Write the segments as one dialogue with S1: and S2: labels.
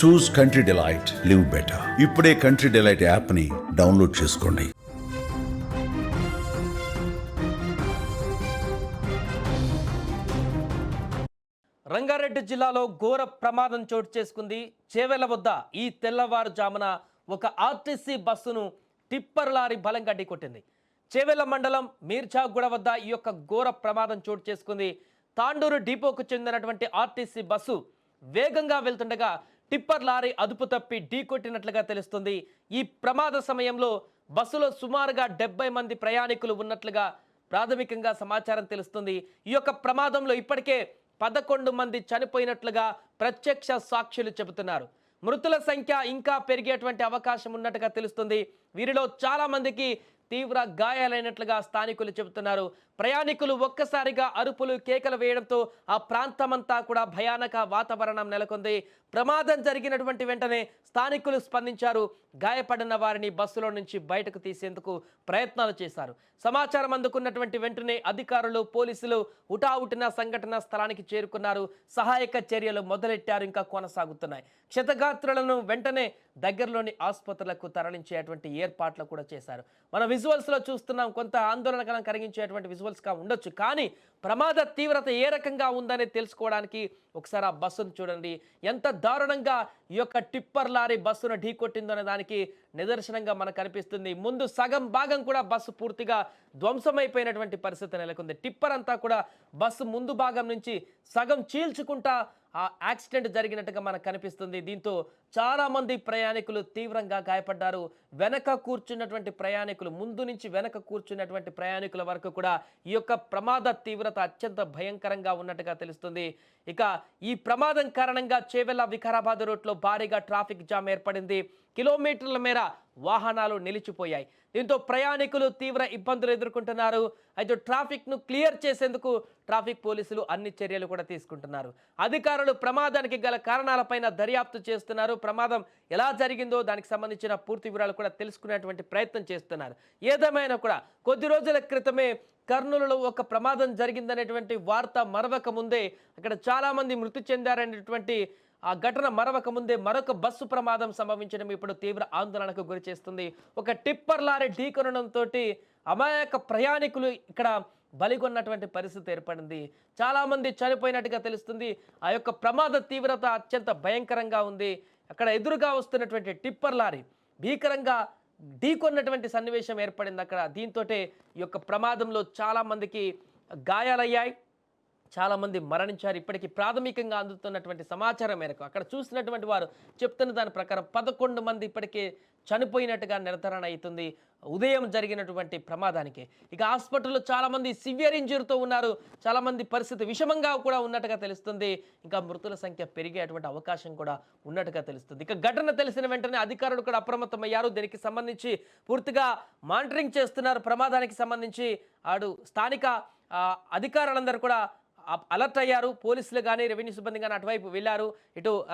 S1: చూస్ country delight, live better. ఇప్పుడే country delight app ని download చేసుకోండి.
S2: రంగారెడ్డి జిల్లాలో ఘోర ప్రమాదం చోటు చేసుకుంది. చేవెళ్ల వద్ద ఈ తెల్లవారుజామున ఒక ఆర్టీసీ బస్సును టిప్పర్ లారీ బలంగా ఢీకొట్టింది. చేవెళ్ల మండలం మీర్జాగూడ వద్ద ఈ యొక్క ఘోర ప్రమాదం చోటు చేసుకుంది. తాండూరు డిపోకు చెందినటువంటి ఆర్టీసీ బస్సు వేగంగా వెళ్తుండగా టిప్పర్ లారీ అదుపు తప్పి ఢీకొట్టినట్లుగా తెలుస్తుంది. ఈ ప్రమాద సమయంలో బస్సులో సుమారుగా 70 మంది ప్రయాణికులు ఉన్నట్లుగా ప్రాథమికంగా సమాచారం తెలుస్తుంది. ఈ యొక్క ప్రమాదంలో ఇప్పటికే 11 మంది చనిపోయినట్లుగా ప్రత్యక్ష సాక్షులు చెబుతున్నారు. మృతుల సంఖ్య ఇంకా పెరిగేటువంటి అవకాశం ఉన్నట్టుగా తెలుస్తుంది. వీరిలో చాలా మందికి తీవ్ర గాయాలైనట్లుగా స్థానికులు చెబుతున్నారు. ప్రయాణికులు ఒక్కసారిగా అరుపులు కేకలు వేయడంతో ఆ ప్రాంతమంతా కూడా భయానక వాతావరణం నెలకొంది. ప్రమాదం జరిగినటువంటి వెంటనే స్థానికులు స్పందించారు. గాయపడిన వారిని బస్సులో నుంచి బయటకు తీసేందుకు ప్రయత్నాలు చేశారు. సమాచారం అందుకున్నటువంటి వెంటనే అధికారులు, పోలీసులు హుటాహుటిన సంఘటన స్థలానికి చేరుకున్నారు. సహాయక చర్యలు మొదలెట్టారు, ఇంకా కొనసాగుతున్నాయి. క్షతగాత్రులను వెంటనే దగ్గరలోని ఆసుపత్రులకు తరలించేటువంటి ఏర్పాట్లు కూడా చేశారు. మన విజువల్స్లో చూస్తున్నాం. కొంత ఆందోళనకరం కలిగించేటువంటి విజువల్స్గా ఉండొచ్చు, కానీ ప్రమాద తీవ్రత ఏ రకంగా ఉందని తెలుసుకోవడానికి ఒకసారి ఆ బస్సును చూడండి. ఎంత దారుణంగా ఈ యొక్క టిప్పర్ లారీ బస్సును ఢీకొట్టిందో అనే దానికి నిదర్శనంగా మనకు కనిపిస్తుంది. ముందు సగం భాగం కూడా బస్సు పూర్తిగా ధ్వంసమైపోయినటువంటి పరిస్థితి నెలకొంది. టిప్పర్ అంతా కూడా బస్సు ముందు భాగం నుంచి సగం చీల్చుకుంటా ఆ యాక్సిడెంట్ జరిగినట్టుగా మనకు కనిపిస్తుంది. దీంతో చాలా మంది ప్రయాణికులు తీవ్రంగా గాయపడ్డారు. వెనక కూర్చున్నటువంటి ప్రయాణికులు, ముందు నుంచి వెనక కూర్చున్నటువంటి ప్రయాణికుల వరకు కూడా ఈ యొక్క ప్రమాద తీవ్రత అత్యంత భయంకరంగా ఉన్నట్టుగా తెలుస్తుంది. ఇక ఈ ప్రమాదం కారణంగా చేవెళ్ల వికారాబాద్ రూట్లో భారీగా ట్రాఫిక్ జామ్ ఏర్పడింది. కిలోమీటర్ల మేర వాహనాలు నిలిచిపోయాయి. దీంతో ప్రయాణికులు తీవ్ర ఇబ్బందులు ఎదుర్కొంటున్నారు. అయితే ట్రాఫిక్ను క్లియర్ చేసేందుకు ట్రాఫిక్ పోలీసులు అన్ని చర్యలు కూడా తీసుకుంటున్నారు. అధికారులు ప్రమాదానికి గల కారణాలపైన దర్యాప్తు చేస్తున్నారు. ప్రమాదం ఎలా జరిగిందో దానికి సంబంధించిన పూర్తి వివరాలు కూడా తెలుసుకునేటువంటి ప్రయత్నం చేస్తున్నారు. ఏదేమైనా కూడా కొద్ది రోజుల క్రితమే కర్నూలులో ఒక ప్రమాదం జరిగిందనేటువంటి వార్త మరవక ముందే, అక్కడ చాలామంది మృతి చెందారనేటువంటి ఆ ఘటన మరవక ముందే మరొక బస్సు ప్రమాదం సంభవించడం ఇప్పుడు తీవ్ర ఆందోళనకు గురి చేస్తుంది. ఒక టిప్పర్ లారీ ఢీకొనడంతో అమాయక ప్రయాణికులు ఇక్కడ బలిగొన్నటువంటి పరిస్థితి ఏర్పడింది. చాలామంది చనిపోయినట్టుగా తెలుస్తుంది. ఆ యొక్క ప్రమాద తీవ్రత అత్యంత భయంకరంగా ఉంది. అక్కడ ఎదురుగా వస్తున్నటువంటి టిప్పర్ లారీ భీకరంగా ఢీకొన్నటువంటి సన్నివేశం ఏర్పడింది అక్కడ. దీంతో ఈ యొక్క ప్రమాదంలో చాలామందికి గాయాలయ్యాయి, చాలామంది మరణించారు. ఇప్పటికీ ప్రాథమికంగా అందుతున్నటువంటి సమాచారం మేరకు అక్కడ చూసినటువంటి వారు చెప్తున్న దాని ప్రకారం 11 మంది ఇప్పటికే చనిపోయినట్టుగా నిర్ధారణ అవుతుంది ఉదయం జరిగినటువంటి ప్రమాదానికి. ఇక హాస్పిటల్లో చాలామంది సివియర్ ఇంజరీతో ఉన్నారు. చాలామంది పరిస్థితి విషమంగా కూడా ఉన్నట్టుగా తెలుస్తుంది. ఇంకా మృతుల సంఖ్య పెరిగేటువంటి అవకాశం కూడా ఉన్నట్టుగా తెలుస్తుంది. ఇక ఘటన తెలిసిన వెంటనే అధికారులు కూడా అప్రమత్తమయ్యారు. దీనికి సంబంధించి పూర్తిగా మానిటరింగ్ చేస్తున్నారు. ప్రమాదానికి సంబంధించి స్థానిక అధికారులందరూ కూడా అలర్ట్ అయ్యారు. పోలీసులు కానీ, రెవెన్యూ సిబ్బంది కానీ అటువైపు వెళ్ళారు.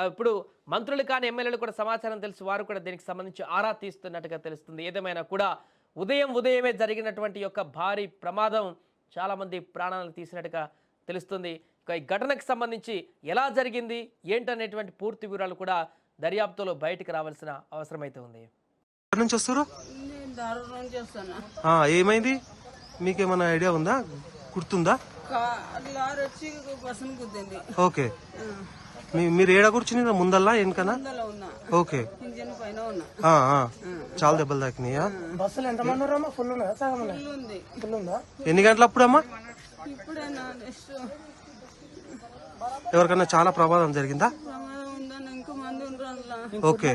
S2: ఇప్పుడు మంత్రులు కానీ, ఎమ్మెల్యేలు కూడా సమాచారం తెలిసి వారు కూడా దీనికి సంబంధించి ఆరా తీస్తున్నట్టుగా తెలుస్తుంది. ఏదేమైనా కూడా ఉదయమే జరిగినటువంటి యొక్క భారీ ప్రమాదం చాలామంది ప్రాణాలను తీసినట్టుగా తెలుస్తుంది. ఇక ఈ ఘటనకు సంబంధించి ఎలా జరిగింది ఏంటనేటువంటి పూర్తి వివరాలు కూడా దర్యాప్తులో బయటికి రావాల్సిన అవసరం అయితే ఉంది.
S3: ఏమైంది మీకేమైనా ఐడియా ఉందా, గుర్తుందా? ఓకే, మీరు ఏడా కూర్చుని ముందల్లా వెనకనా? ఓకే, చాలా దెబ్బలు తాకినాయా? ఎన్ని గంటలప్పుడు అమ్మా? ఎవరికన్నా చాలా ప్రమాదం జరిగిందా? ఓకే.